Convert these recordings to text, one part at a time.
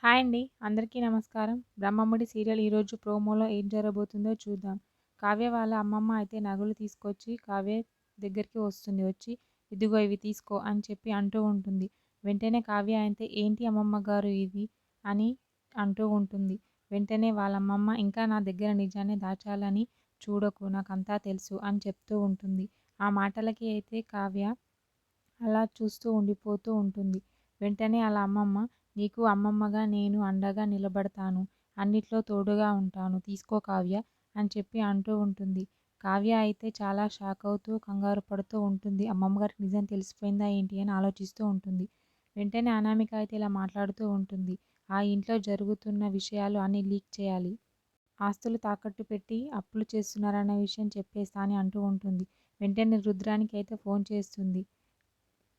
Hi అండి. అందరికీ నమస్కారం. 'బ్రహ్మముడి' సీరియల్ ఈరోజు ప్రోమోలో ఏం జరగబోతుందో చూద్దాం. కావ్య వాళ్ళ అమ్మమ్మ అయితే నగలు తీసుకొచ్చి కావ్య దగ్గరికి వస్తుంది. వచ్చి ఇదిగో ఇవి తీసుకో అని చెప్పి అంటూ ఉంటుంది. వెంటనే కావ్య అయితే ఏంటి అమ్మమ్మ గారు ఇది అని అంటూ ఉంటుంది. వెంటనే వాళ్ళ అమ్మమ్మ ఇంకా నా దగ్గర నిజాన్ని దాచాలని చూడకు నాకంతా తెలుసు అని చెప్తూ ఉంటుంది. ఆ మాటలకి అయితే కావ్య అలా చూస్తూ ఉండిపోతూ ఉంటుంది. వెంటనే ఆళ్ళ అమ్మమ్మ నీకు అమ్మమ్మగా నేను అండగా నిలబడతాను. అన్నిట్లో తోడుగా ఉంటాను. తీసుకో కావ్య అని చెప్పి అంటూ ఉంటుంది. కావ్య అయితే చాలా షాకవుతూ, కంగారు పడుతూ ఉంటుంది. అమ్మమ్మ గారికి నిజం తెలిసిపోయిందా ఏంటి అని ఆలోచిస్తూ ఉంటుంది. వెంటనే అనామిక అయితే ఇలా మాట్లాడుతూ ఉంటుంది. ఆ ఇంట్లో జరుగుతున్న విషయాలు అన్నీ లీక్ చేయాలి. ఆస్తులు తాకట్టు పెట్టి అప్పులు చేస్తున్నారన్న విషయం చెప్పేస్తా అని అంటూ ఉంటుంది. వెంటనే రుద్రానికి అయితే ఫోన్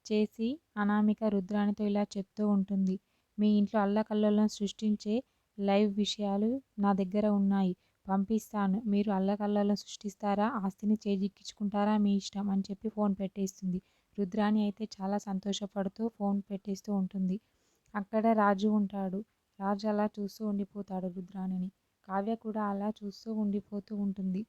చేసి అనామిక రుద్రానితో ఇలా చెప్తూ ఉంటుంది. మీ ఇంట్లో అల్లకల్లోలం సృష్టించే లైవ్ విషయాలు నా దగ్గర ఉన్నాయి. పంపిస్తాను. మీరు అల్లకల్లోలం సృష్టిస్తారా? ఆస్తిని చేజిక్కించుకుంటారా? మీ ఇష్టం అని చెప్పి ఫోన్ పెట్టేస్తుంది. రుద్రాని అయితే చాలా సంతోషపడుతూ ఫోన్ పెట్టేస్తూ ఉంటుంది. అక్కడ రాజు ఉంటాడు. రాజు అలా చూస్తూ ఉండిపోతాడు రుద్రాణిని. కావ్య కూడా అలా చూస్తూ ఉండిపోతూ ఉంటుంది.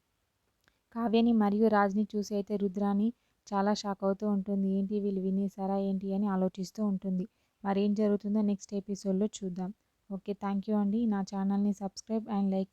కావ్యని మరియు రాజ్‌ని చూసి అయితే రుద్రాని చాలా షాక్ అవుతూ ఉంటుంది. ఏంటి వీళ్ళు వినేసారా ఏంటి అని ఆలోచిస్తూ ఉంటుంది. మరేం జరుగుతుందో నెక్స్ట్ ఎపిసోడ్‌లో చూద్దాం. ఓకే. థ్యాంక్ యూ అండి. నా ఛానల్‌ని సబ్స్క్రైబ్ అండ్ లైక్